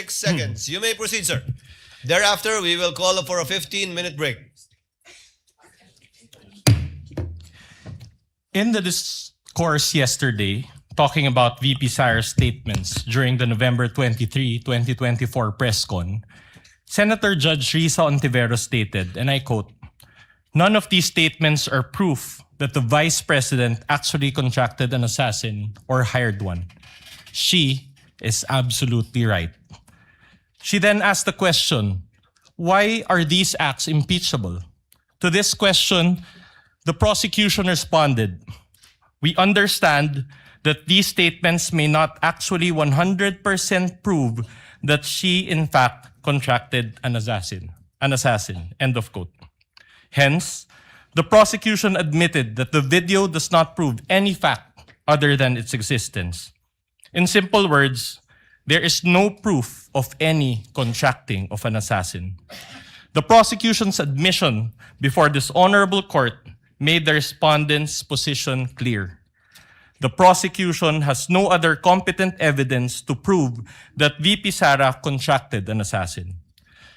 36 seconds. You may proceed, sir. Thereafter, we will call for a 15-minute break. In the discourse yesterday, talking about VP Sara's statements during the November 23, 2024 press con, Senator Judge Risa Ontiveros stated, and I quote, "None of these statements are proof that the Vice President actually contracted an assassin or hired one. She is absolutely right." She then asked the question, why are these acts impeachable? To this question, the prosecution responded, "We understand that these statements may not actually 100% prove that she in fact contracted an assassin. End of quote. Hence, the prosecution admitted that the video does not prove any fact other than its existence. In simple words, there is no proof of any contracting of an assassin. The prosecution's admission before this honorable court made the respondent's position clear. The prosecution has no other competent evidence to prove that VP Sara contracted an assassin.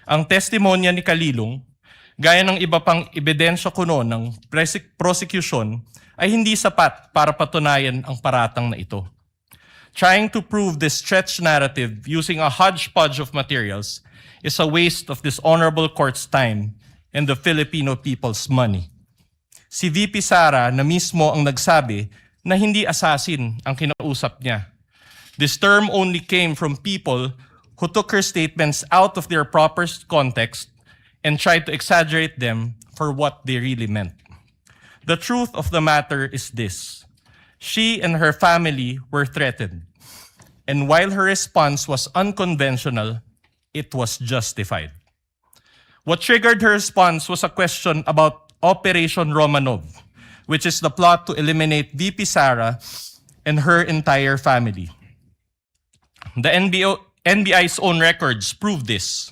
Ang testimonya ni Kalilong, gaya ng iba pang ebidensya kuno ng prosecution, ay hindi sapat para patunayan ang paratang na ito. Trying to prove this stretched narrative using a hodgepodge of materials is a waste of this honorable court's time and the Filipino people's money. Si VP Sara na mismo ang nagsabi na hindi assassin ang kinausap niya. This term only came from people who took her statements out of their proper context and tried to exaggerate them for what they really meant. The truth of the matter is this: she and her family were threatened. And while her response was unconventional, it was justified. What triggered her response was a question about Operation Romanov, which is the plot to eliminate VP Sara and her entire family. The NBI's own records prove this.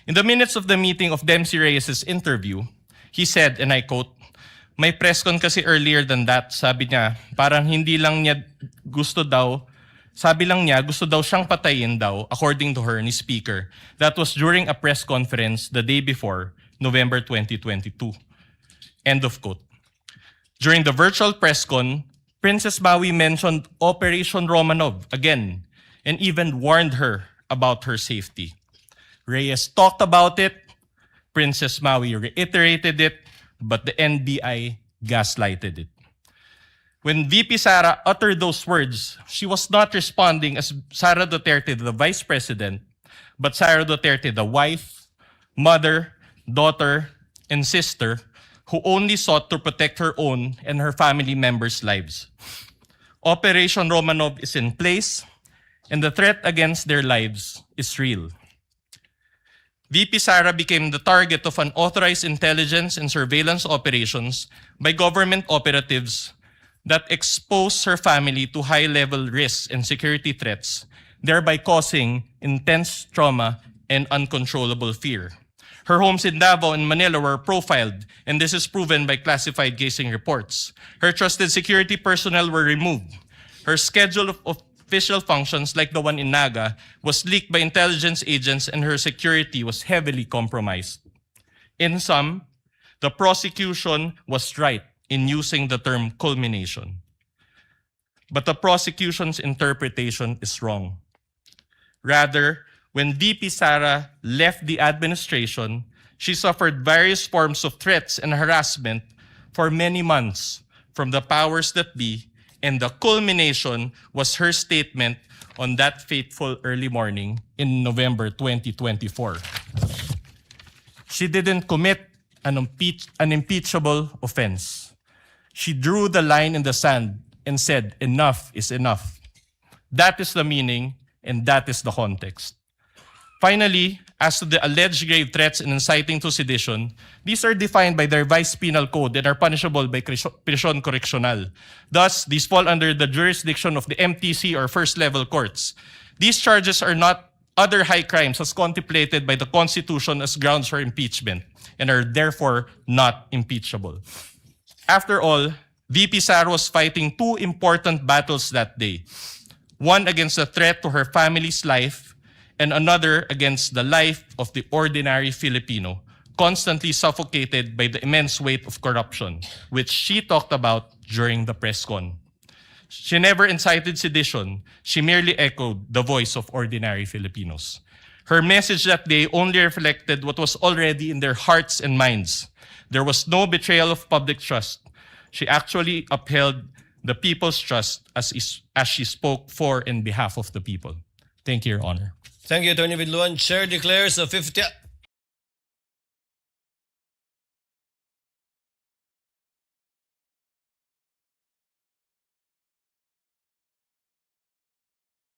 In the minutes of the meeting of Dempsey Reyes' interview, he said, and I quote, "May press con kasi earlier than that, sabi niya, parang hindi lang niya gusto daw, sabi lang niya gusto daw siyang patayin daw, according to her, ni Speaker. That was during a press conference the day before, November 2022. End of quote. During the virtual press con, Princess Maui mentioned Operation Romanov again and even warned her about her safety. Reyes talked about it, Princess Maui reiterated it, but the NBI gaslighted it. When VP Sara uttered those words, she was not responding as Sara Duterte, the Vice President, but Sara Duterte, the wife, mother, daughter, and sister, who only sought to protect her own and her family members' lives. Operation Romanov is in place, and the threat against their lives is real. VP Sara became the target of unauthorized intelligence and surveillance operations by government operatives that exposed her family to high-level risks and security threats, thereby causing intense trauma and uncontrollable fear. Her homes in Davao and Manila were profiled, and this is proven by classified casing reports. Her trusted security personnel were removed. Her schedule of official functions, like the one in Naga, was leaked by intelligence agents, and her security was heavily compromised. In sum, the prosecution was right in using the term culmination. But the prosecution's interpretation is wrong. Rather, when VP Sara left the administration, she suffered various forms of threats and harassment for many months from the powers that be, and the culmination was her statement on that fateful early morning in November 2024. She didn't commit an impeachable offense. She drew the line in the sand and said, "Enough is enough." That is the meaning, and that is the context. Finally, as to the alleged grave threats and inciting to sedition, these are defined by the revised penal code and are punishable by prisión correccional. Thus, these fall under the jurisdiction of the MTC or first-level courts. These charges are not other high crimes as contemplated by the Constitution as grounds for impeachment and are therefore not impeachable. After all, VP Sara was fighting two important battles that day. One against the threat to her family's life, and another against the life of the ordinary Filipino, constantly suffocated by the immense weight of corruption, which she talked about during the press con. She never incited sedition. She merely echoed the voice of ordinary Filipinos. Her message that day only reflected what was already in their hearts and minds. There was no betrayal of public trust. She actually upheld the people's trust as she spoke for and behalf of the people. Thank you, Your Honor. Thank you, Attorney Vinluan. Chair declares a 50